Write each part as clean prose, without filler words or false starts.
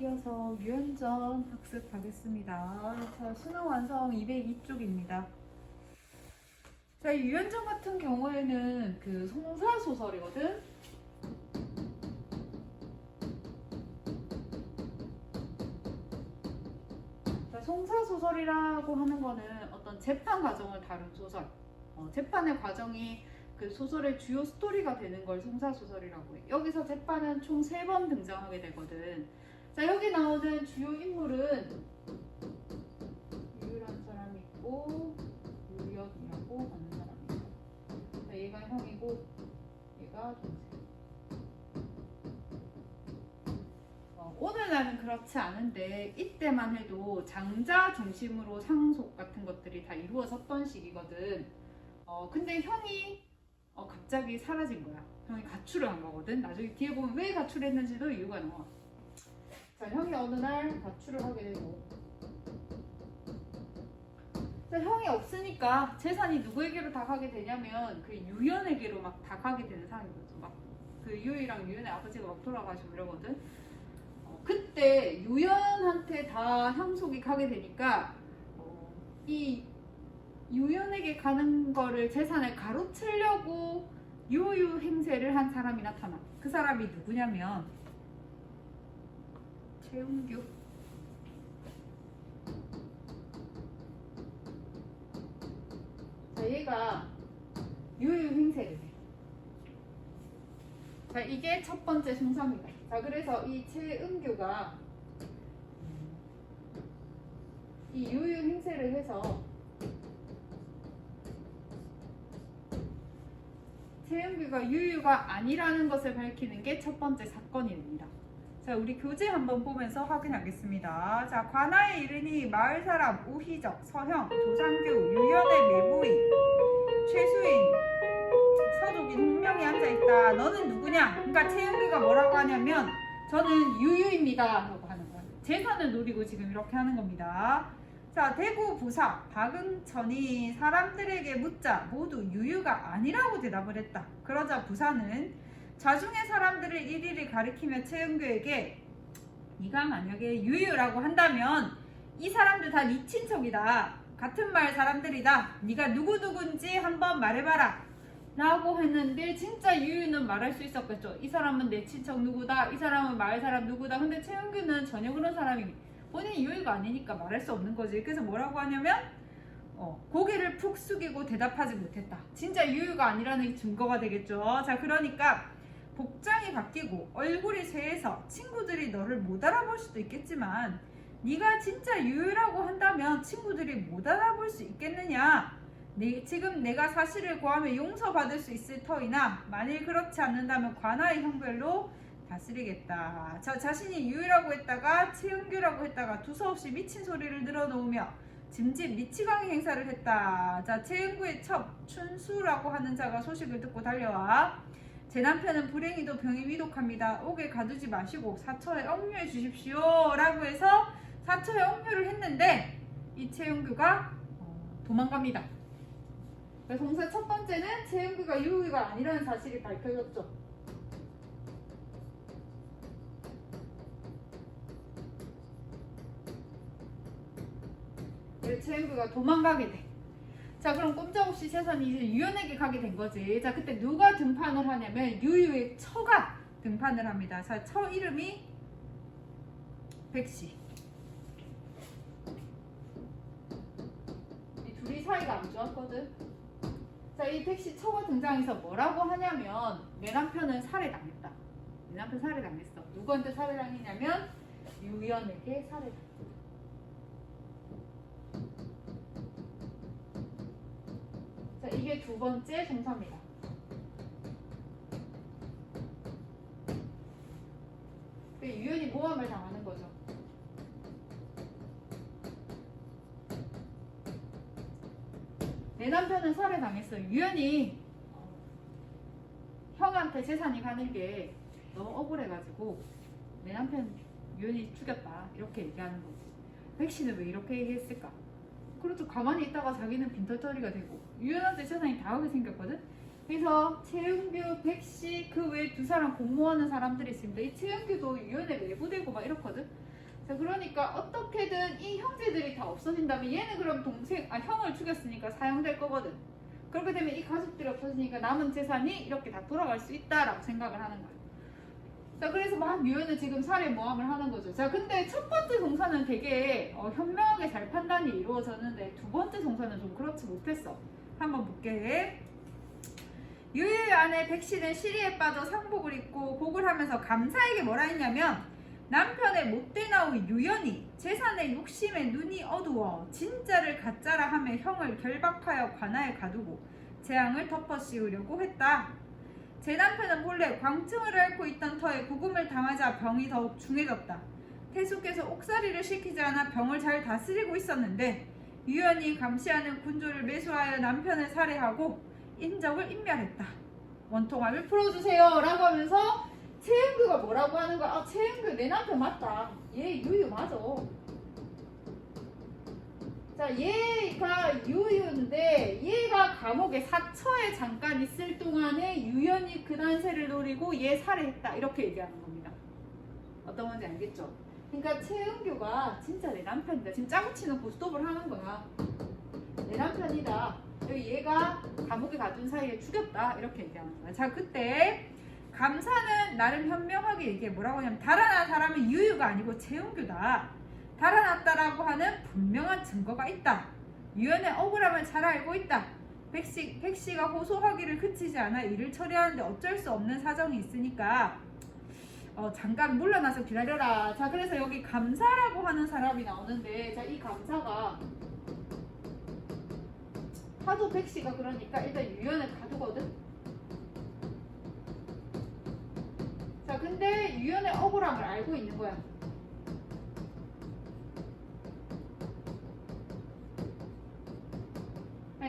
이어서 유연전 학습하겠습니다. 자, 수능 완성 202쪽입니다. 자, 유연전 같은 경우에는 그 송사소설이거든. 자, 송사소설이라고 하는 거는 어떤 재판 과정을 다룬 소설. 재판의 과정이 그 소설의 주요 스토리가 되는 걸 송사소설이라고 해. 여기서 재판은 총 3번 등장하게 되거든. 자, 여기 나오는 주요 인물은 유유라는 사람이 있고 유연이라고 하는 사람이 있고, 자, 얘가 형이고 얘가 동생. 오늘날은 그렇지 않은데 이때만 해도 장자 중심으로 상속 같은 것들이 다 이루어졌던 시기거든. 근데 형이 갑자기 사라진 거야. 형이 가출을 한 거거든. 나중에 뒤에 보면 왜 가출했는지도 이유가 나와. 자, 형이 어느 날 가출을 하게 되고, 자, 형이 없으니까 재산이 누구에게로 다 가게 되냐면 그 유연에게로 막 다 가게 되는 상황이거든. 막 그 유이랑 유연의 아버지가 막 돌아가시고 이러거든. 그때 유연한테 다 상속이 가게 되니까 이 유연에게 가는 거를 재산을 가로채려고 유유 행세를 한 사람이 나타나. 그 사람이 누구냐면 최은규. 자, 얘가 유유 행세를 해. 자, 이게 첫 번째 송사입니다. 자, 그래서 이 최은규가 이 유유 행세를 해서 최은규가 유유가 아니라는 것을 밝히는 게 첫 번째 사건이 됩니다. 자, 우리 교재 한번 보면서 확인하겠습니다. 자, 관아에 이르니 마을 사람 우희적, 서형, 조상규, 유연의 매부인, 최수인, 서족인 홍명이 앉아있다. 너는 누구냐? 그러니까 최은규가 뭐라고 하냐면 저는 유유입니다 라고 하는 거예요. 재산을 노리고 지금 이렇게 하는 겁니다. 자, 대구 부사 박응천이 사람들에게 묻자 모두 유유가 아니라고 대답을 했다. 그러자 부사는 자중의 사람들을 일일이 가리키며 최은규에게 네가 만약에 유유라고 한다면 이 사람들 다 네 친척이다. 같은 마을 사람들이다. 네가 누구누군지 한번 말해봐라 라고 했는데 진짜 유유는 말할 수 있었겠죠. 이 사람은 내 친척 누구다. 이 사람은 마을 사람 누구다. 근데 최은규는 전혀 그런 사람이 본인이 유유가 아니니까 말할 수 없는 거지. 그래서 뭐라고 하냐면 고개를 푹 숙이고 대답하지 못했다. 진짜 유유가 아니라는 증거가 되겠죠. 자, 그러니까 복장이 바뀌고 얼굴이 쇠해서 친구들이 너를 못 알아볼 수도 있겠지만 네가 진짜 유유라고 한다면 친구들이 못 알아볼 수 있겠느냐. 지금 내가 사실을 고하면 용서받을 수 있을 터이나 만일 그렇지 않는다면 관아의 형별로 다스리겠다. 자, 자신이 유유라고 했다가 최은규라고 했다가 두서없이 미친 소리를 늘어놓으며 짐짓 미치광이 행사를 했다. 자, 최은규의 첩 춘수라고 하는 자가 소식을 듣고 달려와 제 남편은 불행히도 병이 위독합니다. 옥에 가두지 마시고 사처에 억류해 주십시오 라고 해서 사처에 억류를 했는데 이 최은규가 도망갑니다. 그래서 송사 첫 번째는 최은규가 유유가 아니라는 사실이 밝혀졌죠. 최은규가 도망가게 돼. 자, 그럼 꼼짝없이 재산이 이제 유연에게 가게 된 거지. 자, 그때 누가 등판을 하냐면 유유의 처가 등판을 합니다. 자, 처 이름이 백씨. 이 둘이 사이가 안 좋았거든. 자, 이 백씨 처가 등장해서 뭐라고 하냐면 내 남편은 살해당했다. 내 남편 살해당했어. 누구한테 살해당했냐면 유연에게 살해당했다. 자, 이게 두 번째 송사입니다. 유연이 모함을 당하는 거죠. 내 남편은 살해당했어요. 유연이 형한테 재산이 가는 게 너무 억울해가지고 내 남편 유연이 죽였다 이렇게 얘기하는 거지. 백씨는 왜 이렇게 얘기했을까? 그렇죠. 가만히 있다가 자기는 빈털터리가 되고 유연한테 재산이 다 오게 생겼거든. 그래서 최은규, 백씨 그 외에 두 사람 공모하는 사람들이 있습니다. 이 최은규도 유연에 내부되고 막 이렇거든. 자, 그러니까 어떻게든 이 형제들이 다 없어진다면 얘는 그럼 형을 죽였으니까 사형될 거거든. 그렇게 되면 이 가족들이 없어지니까 남은 재산이 이렇게 다 돌아갈 수 있다라고 생각을 하는 거야. 자, 그래서 막 유연은 지금 살해 모함을 하는 거죠. 자, 근데 첫 번째 송사는 되게 현명하게 잘 판단이 이루어졌는데 두 번째 송사는 좀 그렇지 못했어. 한번 볼게. 유유의 아내 백씨는 시리에 빠져 상복을 입고 곡을 하면서 감사에게 뭐라 했냐면, 남편의 못된 아우 유연이 재산의 욕심에 눈이 어두워 진짜를 가짜라 하며 형을 결박하여 관아에 가두고 재앙을 덮어씌우려고 했다. 제 남편은 본래 광증을 앓고 있던 터에 구금을 당하자 병이 더욱 중해졌다. 태수께서 옥살이를 시키지 않아 병을 잘 다스리고 있었는데 유연이 감시하는 군조를 매수하여 남편을 살해하고 인적을 인멸했다. 원통함을 풀어주세요 라고 하면서 최은규가 뭐라고 하는 거야? 아, 최은규 내 남편 맞다. 얘 유유 맞아. 자, 얘가 유유인데 얘가 감옥에 사처에 잠깐 있을 동안에 유연이 그 난세를 노리고 얘 살해했다. 이렇게 얘기하는 겁니다. 어떤 건지 알겠죠? 그러니까 최은규가 진짜 내 남편이다. 지금 짜고치는 고스톱을 하는 거야. 내 남편이다. 얘가 감옥에 가둔 사이에 죽였다. 이렇게 얘기하는 거야. 자, 그때 감사는 나름 현명하게 이게 뭐라고 하냐면, 달아난 사람은 유유가 아니고 최은규다. 달아났다라고 하는 분명한 증거가 있다. 유연의 억울함을 잘 알고 있다. 백씨가 호소하기를 그치지 않아 일을 처리하는데 어쩔 수 없는 사정이 있으니까 잠깐 물러나서 기다려라. 자, 그래서 여기 감사라고 하는 사람이 나오는데, 자, 이 감사가 하도 백씨가 그러니까 일단 유연을 가두거든. 자, 근데 유연의 억울함을 알고 있는 거야.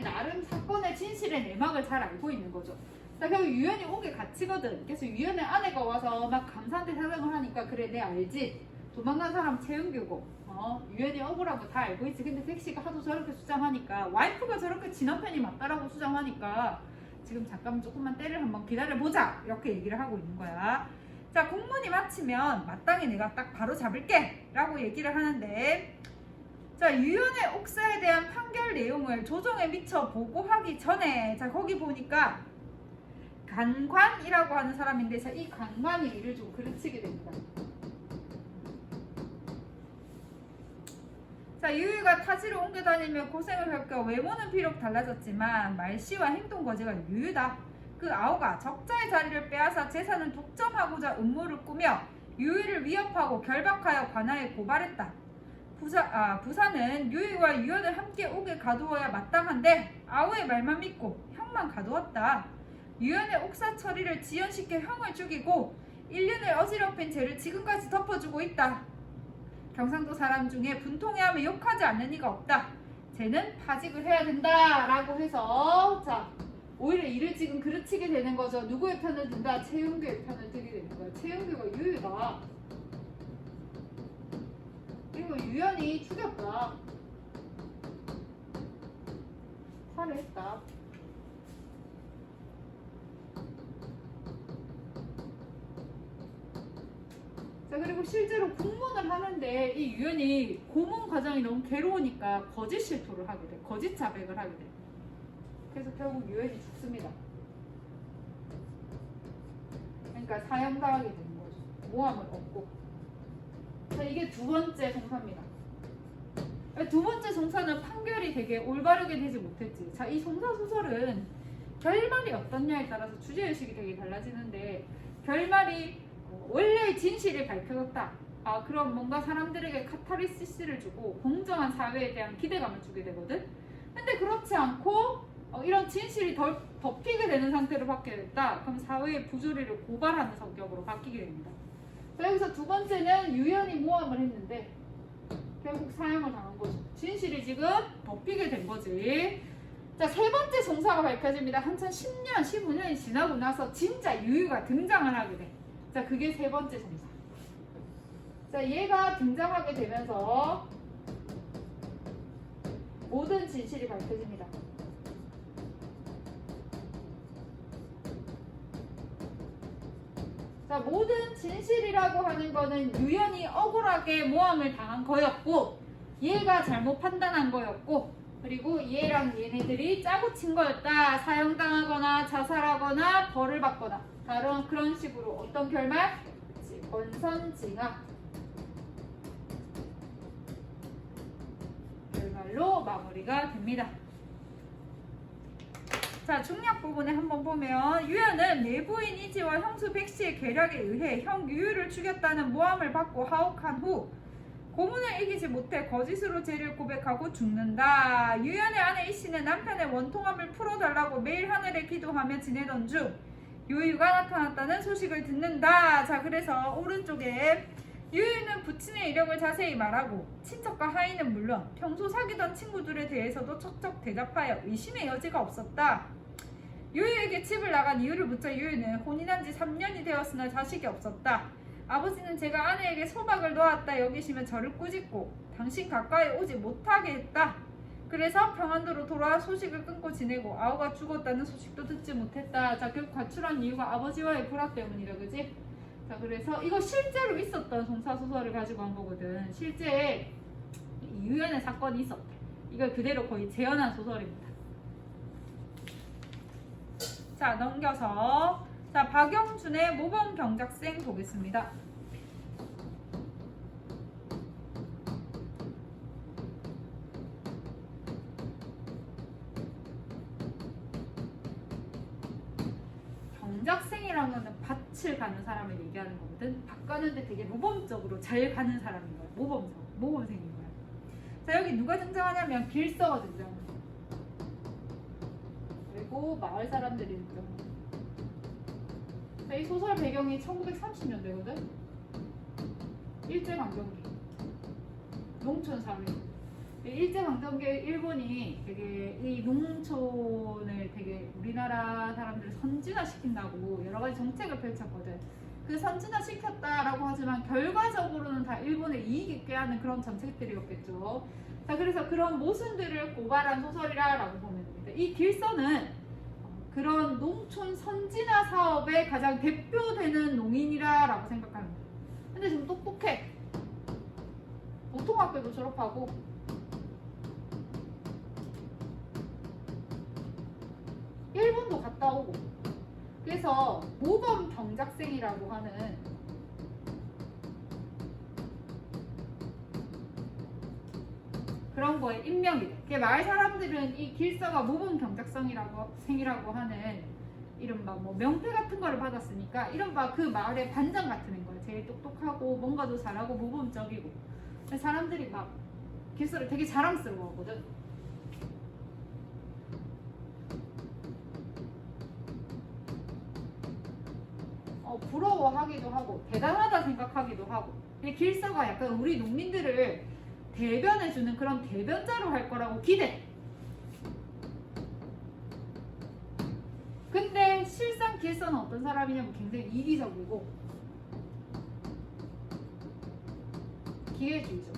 나름 사건의 진실의 내막을 잘 알고 있는 거죠. 자, 결국 유연이 온 게 같이거든. 그래서 유연의 아내가 와서 막 감사한테 사정을 하니까, 그래 내 알지. 도망간 사람 최은규고 유연이 억울한 거 다 알고 있지. 근데 백씨가 하도 저렇게 수장하니까, 와이프가 저렇게 지 남편이 맞다라고 수장하니까 지금 잠깐 조금만 때를 한번 기다려보자 이렇게 얘기를 하고 있는 거야. 자, 공문이 마치면 마땅히 내가 딱 바로 잡을게 라고 얘기를 하는데, 자, 유연의 옥사에 대한 판결 내용을 조정에 미처 보고하기 전에, 자, 거기 보니까 간관이라고 하는 사람인데, 자, 이 간관이 이를 좀 그르치게 됩니다. 자, 유유가 타지로 옮겨 다니며 고생을 겪어 외모는 비록 달라졌지만 말씨와 행동 거지가 유유다. 그 아우가 적자의 자리를 빼앗아 재산을 독점하고자 음모를 꾸며 유유를 위협하고 결박하여 관아에 고발했다. 부사는 유유와 유연을 함께 옥에 가두어야 마땅한데 아우의 말만 믿고 형만 가두었다. 유연의 옥사 처리를 지연시켜 형을 죽이고 1년을 어지럽힌 죄를 지금까지 덮어주고 있다. 경상도 사람 중에 분통해하며 욕하지 않는 이가 없다. 쟤는 파직을 해야 된다 라고 해서, 자, 오히려 이를 지금 그르치게 되는 거죠. 누구의 편을 든다? 최은규의 편을 들게 되는 거야. 최은규가 유유다. 그리고 유연이 죽였다. 살해했다. 자, 그리고 실제로 공문을 하는데 이 유연이 고문 과정이 너무 괴로우니까 거짓 실토를 하게 돼. 거짓 자백을 하게 돼. 그래서 결국 유연이 죽습니다. 그러니까 사형당하게 되는 거죠. 모함을 얻고. 자, 이게 두 번째 송사입니다. 두 번째 송사는 판결이 되게 올바르게 되지 못했지. 자, 이 송사 소설은 결말이 어떻냐에 따라서 주제의식이 되게 달라지는데, 결말이 원래의 진실이 밝혀졌다. 아, 그럼 뭔가 사람들에게 카타르시스를 주고 공정한 사회에 대한 기대감을 주게 되거든. 근데 그렇지 않고 이런 진실이 덮이게 되는 상태로 바뀌게 됐다. 그럼 사회의 부조리를 고발하는 성격으로 바뀌게 됩니다. 자, 여기서 두 번째는 유연이 모함을 했는데 결국 사형을 당한 거죠. 진실이 지금 덮이게 된 거지. 자, 세 번째 송사가 밝혀집니다. 한참 10년, 15년이 지나고 나서 진짜 유유가 등장을 하게 돼. 자, 그게 세 번째 송사. 자, 얘가 등장하게 되면서 모든 진실이 밝혀집니다. 자, 모든 진실이라고 하는 거는 유연이 억울하게 모함을 당한 거였고 얘가 잘못 판단한 거였고 그리고 얘랑 얘네들이 짜고 친 거였다. 사형당하거나 자살하거나 벌을 받거나 다른 그런 식으로 어떤 결말? 권선징악 결말로 마무리가 됩니다. 자, 중략 부분에 한번 보면 유연은 내부인 이지와 형수 백씨의 계략에 의해 형 유유를 죽였다는 모함을 받고 하옥한 후 고문을 이기지 못해 거짓으로 죄를 고백하고 죽는다. 유연의 아내 이씨는 남편의 원통함을 풀어달라고 매일 하늘에 기도하며 지내던 중 유유가 나타났다는 소식을 듣는다. 자, 그래서 오른쪽에 유유는 부친의 이력을 자세히 말하고 친척과 하인은 물론 평소 사귀던 친구들에 대해서도 척척 대답하여 의심의 여지가 없었다. 유유에게 집을 나간 이유를 묻자 유유는 혼인한 지 3년이 되었으나 자식이 없었다. 아버지는 제가 아내에게 소박을 놓았다 여기시면 저를 꾸짖고 당신 가까이 오지 못하게 했다. 그래서 평안도로 돌아와 소식을 끊고 지내고 아우가 죽었다는 소식도 듣지 못했다. 자, 결국 가출한 이유가 아버지와의 불화 때문이다. 그지? 자, 그래서 이거 실제로 있었던 송사소설을 가지고 한 거거든. 실제 유연의 사건이 있었대. 이걸 그대로 거의 재현한 소설입니다. 자, 넘겨서 자, 박영준의 모범 경작생 보겠습니다. 경작생이라는 거는 밭을 가는 사람을 얘기하는 거거든. 밭 가는데 되게 모범적으로 잘 가는 사람인 거야. 모범생인 거야. 자, 여기 누가 등장하냐면 길서가 등장해. 그리고 마을 사람들이 등장해. 이 소설 배경이 1930년대거든. 일제강점기 농촌 사회. 일제강점기 일본이 되게 이 농촌을 되게 우리나라 사람들을 선진화시킨다고 여러 가지 정책을 펼쳤거든. 그 선진화시켰다라고 하지만 결과적으로는 다 일본의 이익이 꾀하는 그런 정책들이었겠죠. 자, 그래서 그런 모순들을 고발한 소설이라고 보면 됩니다. 이 길서는 그런 농촌 선진화 사업의 가장 대표되는 농인이라고 생각합니다. 근데 좀 똑똑해. 보통학교도 졸업하고 일본도 갔다 오고 그래서 모범 경작생이라고 하는 그런 거에 임명이 돼. 마을 사람들은 이 길서가 모범 경작생이라고 하는 이른바 뭐 명패 같은 거를 받았으니까 이른바 그 마을의 반장 같은 거야. 제일 똑똑하고 뭔가도 잘하고 모범적이고 사람들이 막 길서를 되게 자랑스러워하거든. 부러워하기도 하고 대단하다 생각하기도 하고. 길서가 약간 우리 농민들을 대변해주는 그런 대변자로 할 거라고 기대. 근데 실상 길서는 어떤 사람이냐면 굉장히 이기적이고 기회주의적.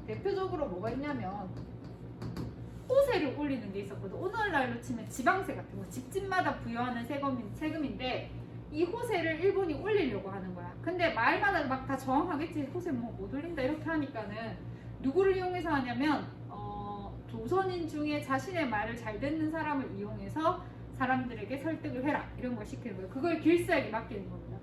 대표적으로 뭐가 있냐면 호세를 올리는 게 있었거든. 오늘날로 치면 지방세 같은 거 집집마다 부여하는 세금인데 이 호세를 일본이 올리려고 하는 거야. 근데 말마다 막 다 저항하겠지. 호세 뭐 못 올린다 이렇게 하니까는 누구를 이용해서 하냐면 조선인 중에 자신의 말을 잘 듣는 사람을 이용해서 사람들에게 설득을 해라 이런 걸 시키는 거예요. 그걸 길서에게 맡기는 겁니다.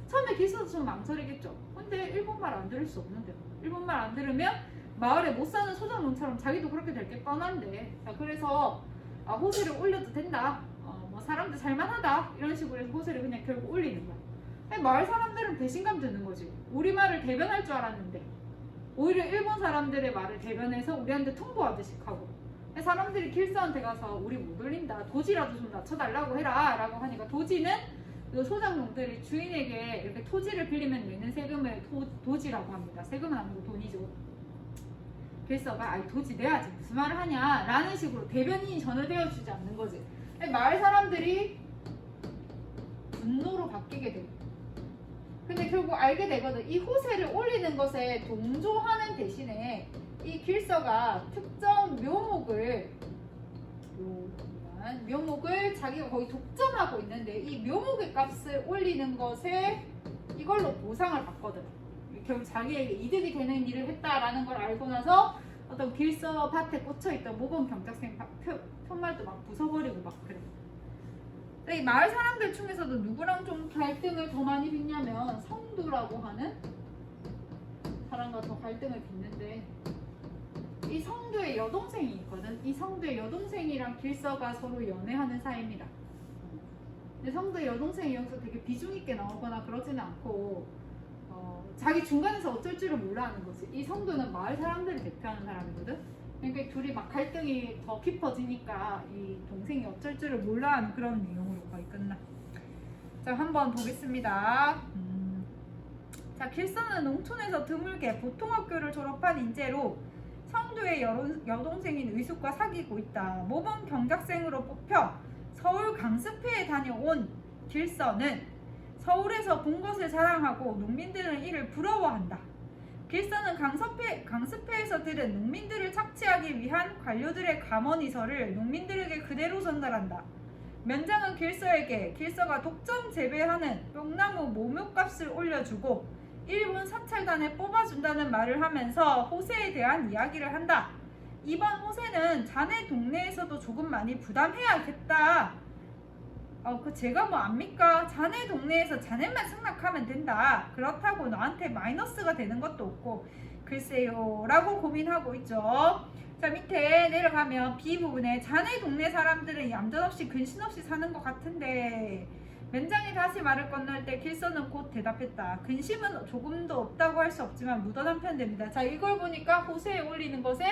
처음에 길서도 좀 망설이겠죠. 근데 일본말 안 들을 수 없는데 일본말 안 들으면 마을에 못 사는 소작농처럼 자기도 그렇게 될 게 뻔한데. 자, 그래서 호세를 올려도 된다. 뭐 사람들 잘만하다 이런 식으로 해서 호세를 그냥 결국 올리는 거야. 아니, 마을 사람들은 배신감 드는 거지. 우리 말을 대변할 줄 알았는데 오히려 일본 사람들의 말을 대변해서 우리한테 통보하듯이 하고 사람들이 길서한테 가서 우리 못 올린다. 도지라도 좀 낮춰달라고 해라 라고 하니까 도지는 그 소작농들이 주인에게 이렇게 토지를 빌리면 내는 세금을 도지라고 합니다. 세금은 아니고 돈이죠. 길서가 도지 내야지 무슨 말을 하냐 라는 식으로 대변인이 전혀 되어주지 않는 거지. 마을 사람들이 분노로 바뀌게 되고 근데 결국 알게 되거든. 이 호세를 올리는 것에 동조하는 대신에 이 길서가 특정 묘목을 있지만 묘목을 자기가 거의 독점하고 있는데 이 묘목의 값을 올리는 것에 이걸로 보상을 받거든. 결국 자기에게 이득이 되는 일을 했다라는 걸 알고 나서 어떤 길서 밭에 꽂혀있던 모범 경작생 편말도 막 부숴버리고 막 그래. 근데 이 마을 사람들 중에서도 누구랑 좀 갈등을 더 많이 빚냐면 성두라고 하는 사람과 더 갈등을 빚는데 이 성두의 여동생이 있거든. 이 성두의 여동생이랑 길서가 서로 연애하는 사이입니다. 근데 성두의 여동생이 여기서 되게 비중 있게 나오거나 그러지는 않고 자기 중간에서 어쩔 줄을 몰라 하는 거지. 이 성두는 마을 사람들을 대표하는 사람이거든. 그러니까 둘이 막 갈등이 더 깊어지니까 이 동생이 어쩔 줄을 몰라 하는 그런 내용으로 거의 끝나. 자, 한번 보겠습니다. 자, 길서는 농촌에서 드물게 보통학교를 졸업한 인재로 성두의 여동생인 의숙과 사귀고 있다. 모범 경작생으로 뽑혀 서울 강습회에 다녀온 길서는 서울에서 본 것을 자랑하고 농민들은 이를 부러워한다. 길서는 강습회에서 들은 농민들을 착취하기 위한 관료들의 감언이설을 농민들에게 그대로 전달한다. 면장은 길서에게 길서가 독점 재배하는 뿅나무 모묘값을 올려주고 일본 사찰단에 뽑아준다는 말을 하면서 호세에 대한 이야기를 한다. 이번 호세는 자네 동네에서도 조금 많이 부담해야겠다. 그 제가 뭐 압니까? 자네 동네에서 자네만 승낙하면 된다. 그렇다고 너한테 마이너스가 되는 것도 없고 글쎄요 라고 고민하고 있죠. 자, 밑에 내려가면 B 부분에 자네 동네 사람들은 얌전없이 근심없이 사는 것 같은데 면장이 다시 말을 건널 때 길서는 곧 대답했다. 근심은 조금도 없다고 할 수 없지만 묻어난 편됩니다. 자, 이걸 보니까 호세에 올리는 것에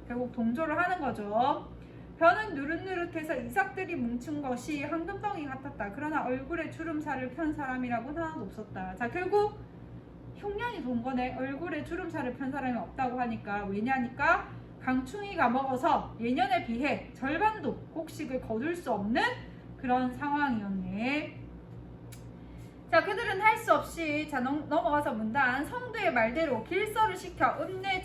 결국 동조를 하는 거죠. 벼는 누릇누릇해서 이삭들이 뭉친 것이 황금덩이 같았다. 그러나 얼굴에 주름살을 편 사람이라고는 하나도 없었다. 자, 결국 흉년이 돈 거네. 얼굴에 주름살을 편 사람이 없다고 하니까 왜냐니까 강충이가 먹어서 예년에 비해 절반도 곡식을 거둘 수 없는 그런 상황이었네. 자, 그들은 할 수 없이 넘어가서 문단 성두의 말대로 길서를 시켜 읍내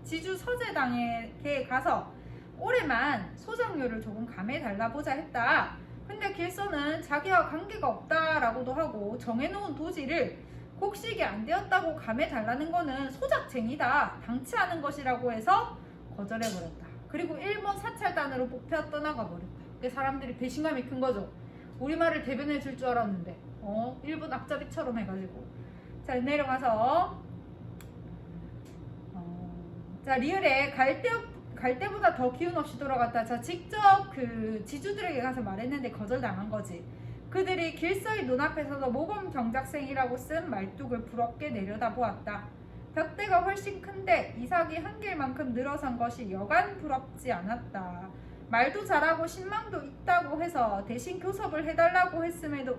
지주 서재당에 가서 올해만 소작료를 조금 감해 달라보자 했다. 근데 길서는 자기와 관계가 없다라고도 하고 정해놓은 도지를 곡식이 안 되었다고 감해 달라는 거는 소작쟁이다, 방치하는 것이라고 해서 거절해버렸다. 그리고 일본 사찰단으로 뽑혀 떠나가 버렸다. 사람들이 배신감이 큰 거죠. 우리말을 대변해 줄 줄 알았는데 일본 앞잡이처럼 해가지고. 자, 내려가서 자, 리을에 갈 때보다 더 기운 없이 돌아갔다. 자, 직접 그 지주들에게 가서 말했는데 거절당한 거지. 그들이 길서의 눈앞에서도 모범 경작생이라고 쓴 말뚝을 부럽게 내려다보았다. 벽대가 훨씬 큰데 이삭이 한 길만큼 늘어선 것이 여간 부럽지 않았다. 말도 잘하고 신망도 있다고 해서 대신 교섭을 해달라고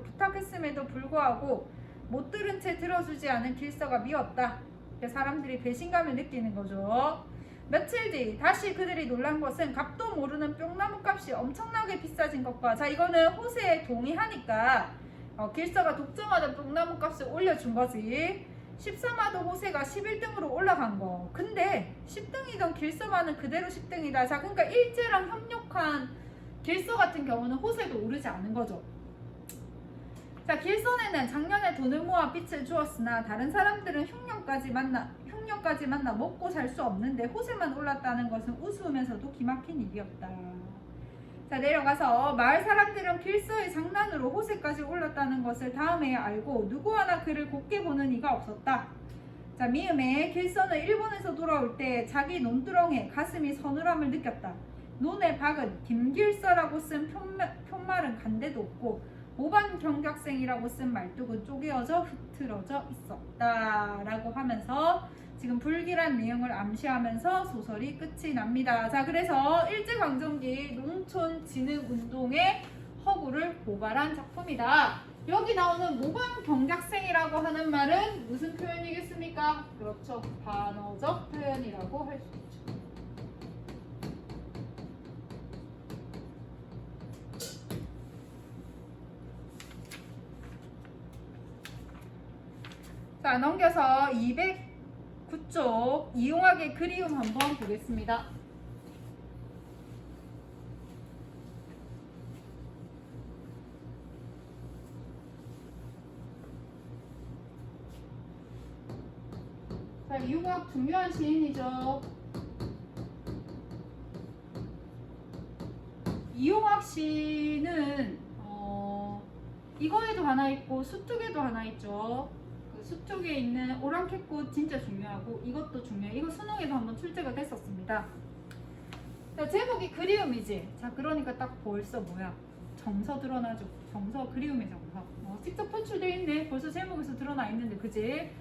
부탁했음에도 불구하고 못 들은 채 들어주지 않은 길서가 미웠다. 사람들이 배신감을 느끼는 거죠. 며칠 뒤 다시 그들이 놀란 것은 값도 모르는 뿅나무 값이 엄청나게 비싸진 것과, 자, 이거는 호세에 동의하니까 길서가 독점하던 뿅나무 값을 올려준 거지. 13화도 호세가 11등으로 올라간 거. 근데 10등이던 길서만은 그대로 10등이다. 자, 그러니까 일제랑 협력한 길서 같은 경우는 호세도 오르지 않은 거죠. 자, 길서네는 작년에 돈을 모아 빚을 주었으나 다른 사람들은 흉년까지 만나 먹고 살 수 없는데 호세만 올랐다는 것은 우스우면서도 기막힌 일이었다. 자, 내려가서 마을 사람들은 길서의 장난으로 호세까지 올랐다는 것을 다음에 알고 누구 하나 그를 곱게 보는 이가 없었다. 자, 미음에 길서는 일본에서 돌아올 때 자기 논두렁에 가슴이 서늘함을 느꼈다. 논의 박은 김길서라고 쓴 편말은 간데도 없고 모반 경작생이라고 쓴 말뚝은 쪼개어져 흐트러져 있었다 라고 하면서 지금 불길한 내용을 암시하면서 소설이 끝이 납니다. 자, 그래서 일제강점기 농촌진흥운동의 허구를 고발한 작품이다. 여기 나오는 모반 경작생이라고 하는 말은 무슨 표현이겠습니까? 그렇죠, 반어적 표현이라고 할 수 있죠. 자, 넘겨서 209쪽 이용학의 그리움 한번 보겠습니다. 자, 이용학 중요한 시인이죠. 이용학 시는 이거에도 하나 있고 수특에도 하나 있죠. 그 수특에 있는 오랑캐꽃 진짜 중요하고 이것도 중요해. 이거 수능에도 한번 출제가 됐었습니다. 자, 제목이 그리움이지. 자, 그러니까 딱 벌써 뭐야? 정서 드러나죠. 정서, 그리움의 정서. 직접 표출되어 있네. 벌써 제목에서 드러나 있는데, 그지?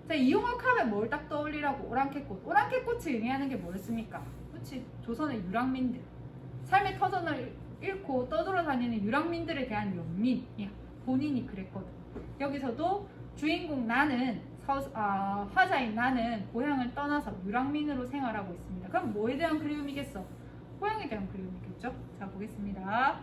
자, 이용학 하면 뭘 딱 떠올리라고? 오랑캐꽃. 오랑캐꽃이 의미하는 게 뭐였습니까? 그치? 조선의 유랑민들. 삶의 터전을 잃고 떠돌아다니는 유랑민들에 대한 연민이야. 본인이 그랬거든. 여기서도 주인공 나는 화자인 나는 고향을 떠나서 유랑민으로 생활하고 있습니다. 그럼 뭐에 대한 그리움이겠어? 고향에 대한 그리움이겠죠? 자, 보겠습니다.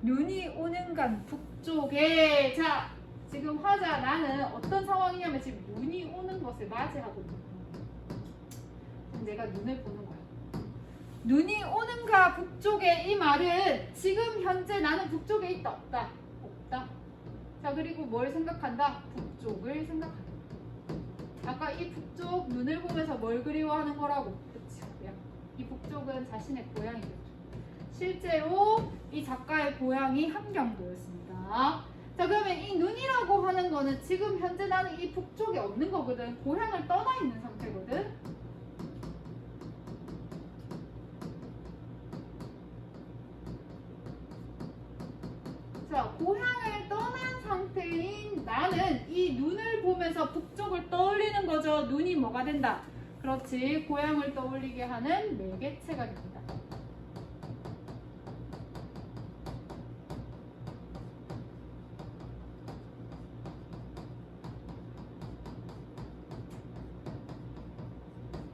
눈이 오는 간 북쪽에. 자, 지금 화자 나는 어떤 상황이냐면 지금 눈이 오는 것을 맞이하고 있는 거야. 내가 눈을 보는 거야. 눈이 오는가 북쪽에. 이 말은 지금 현재 나는 북쪽에 있다 없다? 없다. 자, 그리고 뭘 생각한다? 북쪽을 생각한다. 아까 이 북쪽 눈을 보면서 뭘 그리워하는 거라고? 그치? 이 북쪽은 자신의 고향이겠죠. 실제로 이 작가의 고향이 함경도였습니다. 자, 그러면 이 눈이라고 하는 거는 지금 현재 나는 이 북쪽에 없는 거거든. 고향을 떠나 있는 상태거든. 자, 고향을 떠난 상태인 나는 이 눈을 보면서 북쪽을 떠올리는 거죠. 눈이 뭐가 된다? 그렇지, 고향을 떠올리게 하는 매개체가 됩니다.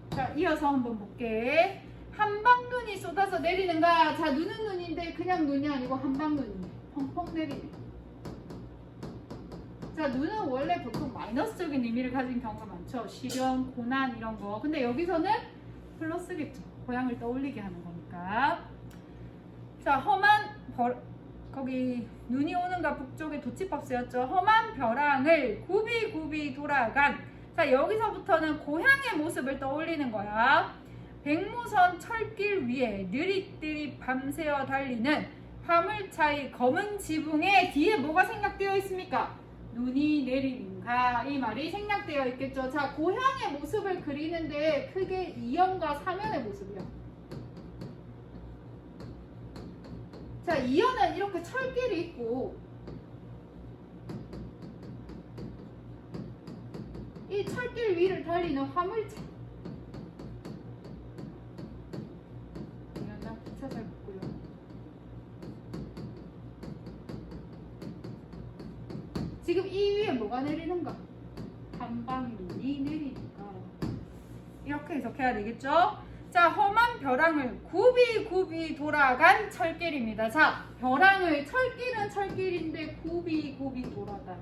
자, 이어서 한번 볼게. 한방눈이 쏟아서 내리는가? 자, 눈은 눈인데 그냥 눈이 아니고 한방눈이네. 펑펑 내리네. 자, 눈은 원래 보통 마이너스적인 의미를 가진 경우가 많죠. 시련, 고난 이런 거. 근데 여기서는 플러스겠죠. 고향을 떠올리게 하는 거니까. 자, 거기 눈이 오는가 북쪽에 도치법 쓰였죠. 험한 벼랑을 굽이굽이 돌아간. 자, 여기서부터는 고향의 모습을 떠올리는 거야. 백무선 철길 위에 느릿느릿 밤새워 달리는 화물차의 검은 지붕에 뒤에 뭐가 생략되어 있습니까? 눈이 내리는가, 이 말이 생략되어 있겠죠. 자, 고향의 모습을 그리는데 크게 2연과 3연의 모습이야. 자, 2연은 이렇게 철길이 있고 이 철길 위를 달리는 화물차. 나 기차 잘 못 그려. 지금 이 위에 뭐가 내리는가? 한방눈이 내리니까. 이렇게 해석해야 되겠죠? 자, 험한 벼랑을 굽이굽이 돌아간 철길입니다. 자, 벼랑을, 철길은 철길인데 굽이굽이 돌아간.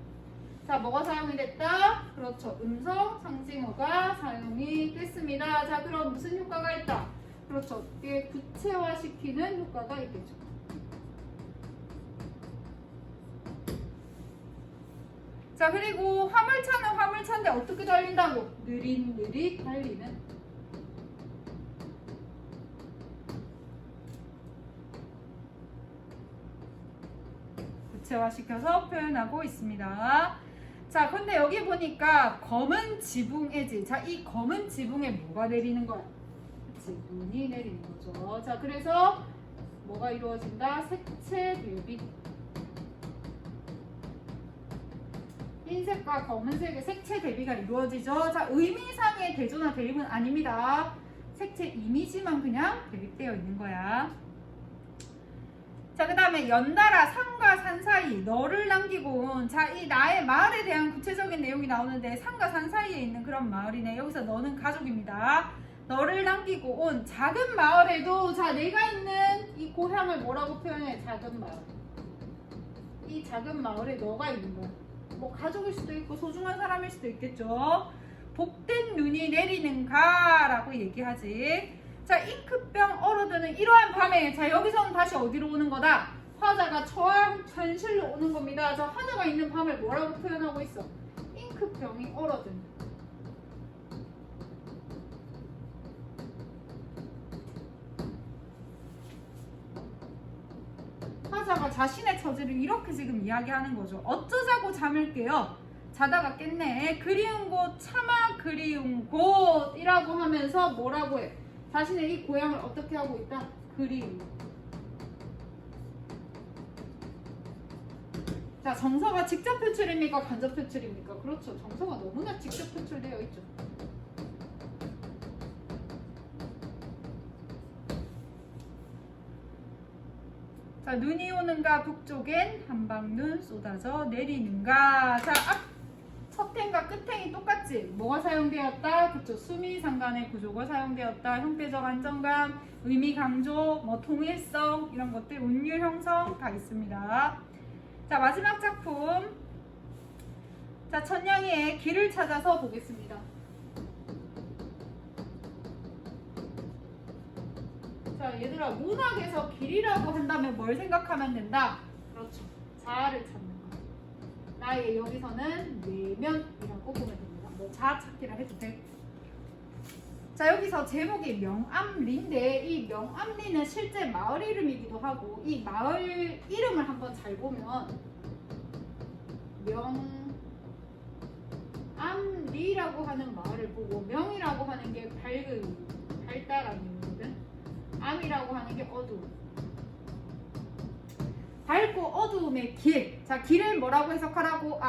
자, 뭐가 사용이 됐다? 그렇죠. 음성 상징어가 사용이 됐습니다. 자, 그럼 무슨 효과가 있다? 그렇죠. 이게 구체화시키는 효과가 있겠죠. 자, 그리고 화물차는 화물차인데 어떻게 달린다고? 느릿느릿 달리는. 구체화시켜서 표현하고 있습니다. 자, 근데 여기 보니까 검은 지붕에지. 자, 이 검은 지붕에 뭐가 내리는 거야? 그치, 눈이 내리는 거죠. 자, 그래서 뭐가 이루어진다? 색채 대비. 흰색과 검은색의 색채 대비가 이루어지죠. 자, 의미상의 대조나 대립은 아닙니다. 색채 이미지만 그냥 대립되어 있는 거야. 자, 그 다음에 연달아 산과 산 사이 너를 남기고 온. 자, 이 나의 마을에 대한 구체적인 내용이 나오는데 산과 산 사이에 있는 그런 마을이네. 여기서 너는 가족입니다. 너를 남기고 온 작은 마을에도, 자, 내가 있는 이 고향을 뭐라고 표현해? 작은 마을. 이 작은 마을에 너가 있는 거야. 뭐 가족일 수도 있고 소중한 사람일 수도 있겠죠. 복된 눈이 내리는가 라고 얘기하지. 자, 잉크병 얼어드는 이러한 밤에. 자, 여기서는 다시 어디로 오는 거다? 화자가 처한 현실로 오는 겁니다. 자, 화자가 있는 밤을 뭐라고 표현하고 있어? 잉크병이 얼어든. 화자가 자신의 처지를 이렇게 지금 이야기하는 거죠. 어쩌자고 잠을 깨요. 자다가 깼네. 그리운 곳 차마 그리운 곳이라고 하면서 뭐라고 해? 자신의 이 고향을 어떻게 하고 있다? 그리운. 자, 정서가 직접 표출입니까? 간접 표출입니까? 그렇죠. 정서가 너무나 직접 표출되어 있죠. 자, 눈이 오는가 북쪽엔 한방눈 쏟아져 내리는가. 자, 첫 행과 끝 행이 똑같지? 뭐가 사용되었다? 그쵸. 수미상관의 구조가 사용되었다. 형태적 안정감, 의미 강조, 뭐 통일성 이런 것들, 운율 형성 다 있습니다. 자, 마지막 작품. 자, 천냥이의 길을 찾아서 보겠습니다. 자, 얘들아, 문학에서 길이라고 한다면 뭘 생각하면 된다? 그렇죠. 자아를 찾는 거. 나의 여기서는 내면이라고 보면 됩니다. 뭐 자아 찾기라 해도 돼. 자, 여기서 제목이 명암리인데 이 명암리는 실제 마을 이름이기도 하고 이 마을 이름을 한번 잘 보면 명암리라고 하는 마을을 보고 명이라고 하는 게 밝은, 밝다라는 의미거든. 암이라고 하는 게 어두움. 밝고 어두움의 길. 자, 길을 뭐라고 해석하라고?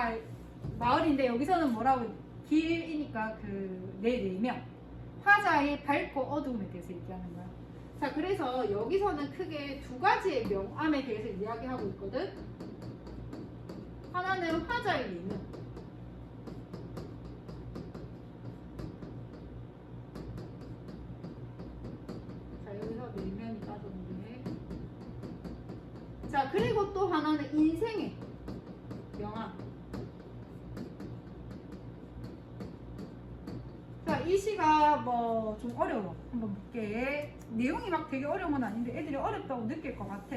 마을인데 여기서는 뭐라고? 길이니까 내 내면. 화자의 밝고 어두움에 대해서 얘기하는 거야. 자, 그래서 여기서는 크게 두 가지의 명암에 대해서 이야기하고 있거든. 하나는 화자의 내면. 자, 여기서 내면이 빠졌는데. 자, 그리고 또 하나는 인생의 명암. 자, 이 시가 뭐 좀 어려워. 한번 볼게. 내용이 막 되게 어려운 건 아닌데 애들이 어렵다고 느낄 것 같아.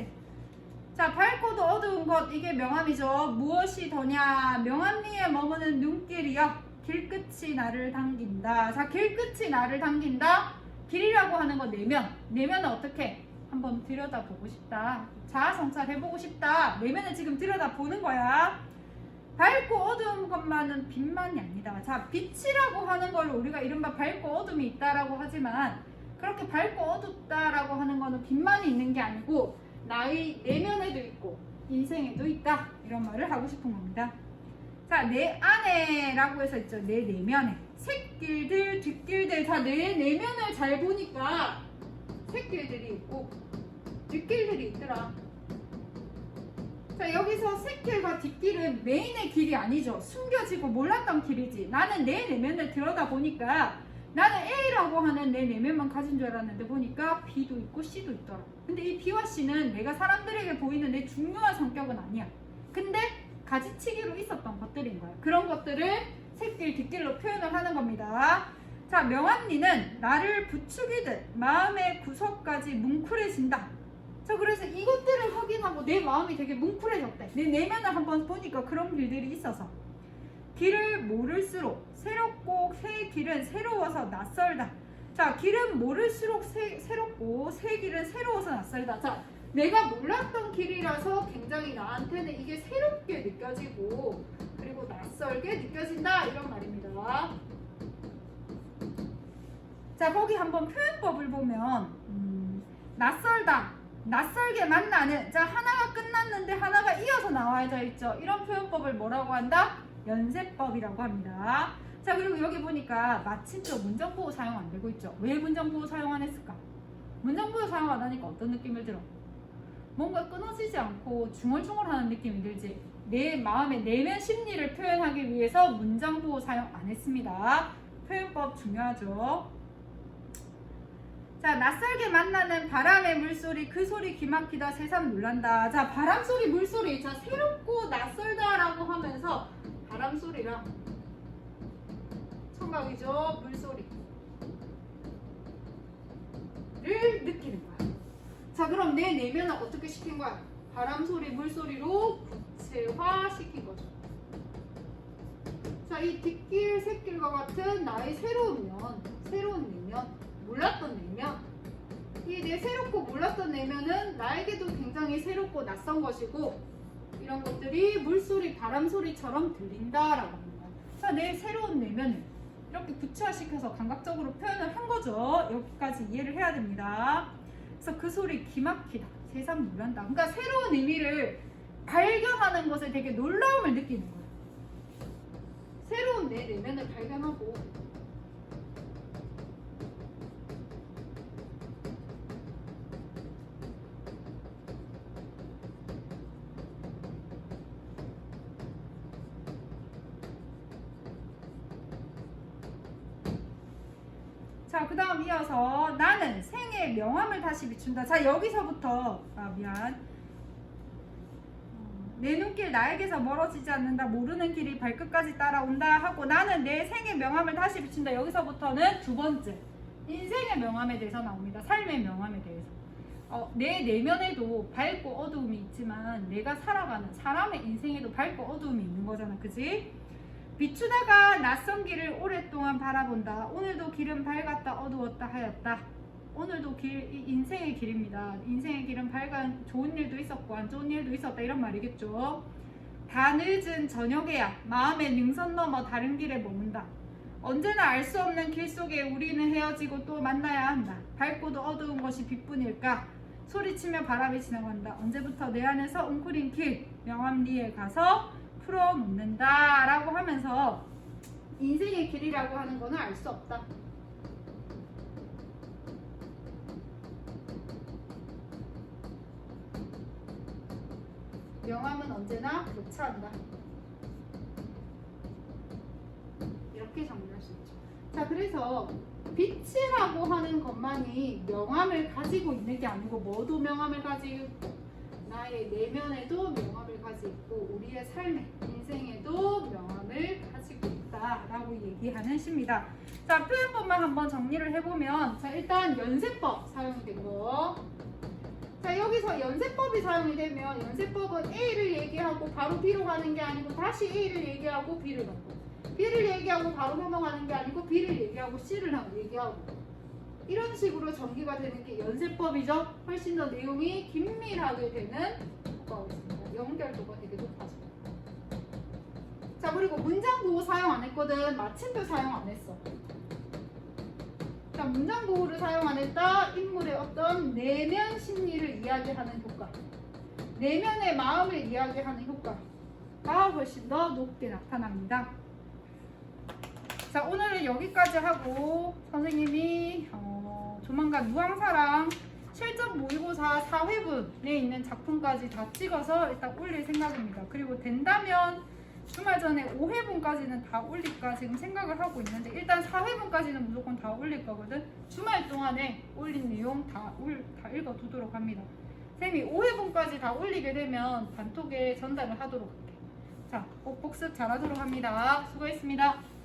자, 밝고도 어두운 것, 이게 명암이죠. 무엇이 더냐? 명암리에 머무는 눈길이여 길끝이 나를 당긴다. 자, 길끝이 나를 당긴다. 길이라고 하는 거 내면. 내면은 어떻게? 한번 들여다보고 싶다. 자아 성찰해보고 싶다. 내면을 지금 들여다보는 거야. 밝고 어두운 것만은 빛만이 아니다. 자, 빛이라고 하는 걸 우리가 이른바 밝고 어둠이 있다라고 하지만 그렇게 밝고 어둡다라고 하는 거는 빛만이 있는 게 아니고 나의 내면에도 있고 인생에도 있다. 이런 말을 하고 싶은 겁니다. 자, 내 안에라고 해서 있죠. 내 내면에. 샛길들, 뒷길들. 자, 내 내면을 잘 보니까 샛길들이 있고 뒷길들이 있더라. 자, 여기서 샛길과 뒷길은 메인의 길이 아니죠. 숨겨지고 몰랐던 길이지. 나는 내 내면을 들여다보니까 나는 A라고 하는 내 내면만 가진 줄 알았는데 보니까 B도 있고 C도 있더라. 근데 이 B와 C는 내가 사람들에게 보이는 내 중요한 성격은 아니야. 근데 가지치기로 있었던 것들인 거야. 그런 것들을 샛길, 뒷길로 표현을 하는 겁니다. 자, 명암리는 나를 부추기듯 마음의 구석까지 뭉클해진다. 자, 그래서 이것들을 확인하고 내 마음이 되게 뭉클해졌대. 내 내면을 한번 보니까 그런 길들이 있어서. 길을 모를수록 새롭고 새 길은 새로워서 낯설다. 자, 길은 모를수록 새롭고 새 길은 새로워서 낯설다. 자, 내가 몰랐던 길이라서 굉장히 나한테는 이게 새롭게 느껴지고 그리고 낯설게 느껴진다. 이런 말입니다. 자, 거기 한번 표현법을 보면 낯설다. 낯설게 만나는. 자, 하나가 끝났는데 하나가 이어서 나와져 있죠. 이런 표현법을 뭐라고 한다? 연세법이라고 합니다. 자, 그리고 여기 보니까 마침표 문정보호 사용 안 되고 있죠. 왜 문정보호 사용 안 했을까? 문정보호 사용 안 하니까 어떤 느낌을 들어? 뭔가 끊어지지 않고 중얼중얼하는 느낌이 들지. 내 마음의 내면 심리를 표현하기 위해서 문정보호 사용 안 했습니다. 표현법 중요하죠. 자, 낯설게 만나는 바람의 물소리, 그 소리 기막히다 새삼 놀란다. 자, 바람소리, 물소리. 자, 새롭고 낯설다라고 하면서 바람소리랑 청각이죠. 물소리를 느끼는 거야. 자, 그럼 내 내면은 어떻게 시킨 거야? 바람소리, 물소리로 구체화시킨 거죠. 자, 이 뒷길, 샛길과 같은 나의 새로운 면, 새로운 내면, 몰랐던 내면, 이에 당시에 새롭고 몰랐던 내면은 나에게도 굉장히 새롭고 낯선 것이고 이런 것들이 물소리, 바람소리처럼 들린다라고 합니다. 자, 내 새로운 내면을 이렇게 구체화시켜서 감각적으로 표현을 한 거죠. 여기까지 이해를 해야 됩니다. 그래서 그 소리 기막히다. 세상 놀란다. 그러니까 새로운 의미를 발견하는 것에 되게 놀라움을 느끼는 거예요. 새로운 내 내면을 발견하고 자, 그 다음 이어서 나는 생의 명암을 다시 비춘다. 자, 여기서부터 내 눈길 나에게서 멀어지지 않는다. 모르는 길이 발끝까지 따라온다 하고 나는 내 생의 명암을 다시 비춘다. 여기서부터는 두 번째 인생의 명암에 대해서 나옵니다. 삶의 명암에 대해서. 내 내면에도 밝고 어두움이 있지만 내가 살아가는 사람의 인생에도 밝고 어두움이 있는 거잖아. 그지? 비추다가 낯선 길을 오랫동안 바라본다. 오늘도 길은 밝았다 어두웠다 하였다. 오늘도 인생의 길입니다. 인생의 길은 밝은 좋은 일도 있었고 안 좋은 일도 있었다 이런 말이겠죠. 다 늦은 저녁에야 마음의 능선 넘어 다른 길에 머문다. 언제나 알 수 없는 길 속에 우리는 헤어지고 또 만나야 한다. 밝고도 어두운 것이 빛뿐일까? 소리치며 바람이 지나간다. 언제부터 내 안에서 웅크린 길 명암리에 가서 풀어놓는다 라고 하면서 인생의 길이라고 하는 거는 알 수 없다. 명암은 언제나 교차한다. 이렇게 정리할 수 있죠. 자, 그래서 빛이라고 하는 것만이 명암을 가지고 있는 게 아니고 뭐도 명암을 가지고 있고 나의 내면에도 명암을 가지고 있고 우리의 삶에 인생에도 명암을 가지고 있다라고 얘기하는 시입니다. 자, 표현법만 한번 정리를 해보면 자, 일단 연세법 사용된 거. 자, 여기서 연세법이 사용이 되면 연세법은 A를 얘기하고 바로 B로 가는 게 아니고 다시 A를 얘기하고 B를 가고 B를 얘기하고 바로 넘어가는 게 아니고 B를 얘기하고 C를 얘기하고 이런 식으로 전개가 되는 게 연세법이죠. 훨씬 더 내용이 긴밀하게 되는 효과가 있습니다. 연결도가 되게 높아져요. 자, 그리고 문장 구호 사용 안 했거든. 마침표 사용 안 했어. 자, 문장 구호를 사용 안 했다. 인물의 어떤 내면 심리를 이야기하는 효과, 내면의 마음을 이야기하는 효과가 훨씬 더 높게 나타납니다. 자, 오늘은 여기까지 하고 선생님이 조만간 무항사랑 실전 모의고사 4회분에 있는 작품까지 다 찍어서 일단 올릴 생각입니다. 그리고 된다면 주말 전에 5회분까지는 다 올릴까 지금 생각을 하고 있는데 일단 4회분까지는 무조건 다 올릴 거거든. 주말 동안에 올린 내용 다 읽어두도록 합니다. 쌤이 5회분까지 다 올리게 되면 단톡에 전달을 하도록 할게요. 자, 꼭 복습 잘하도록 합니다. 수고했습니다.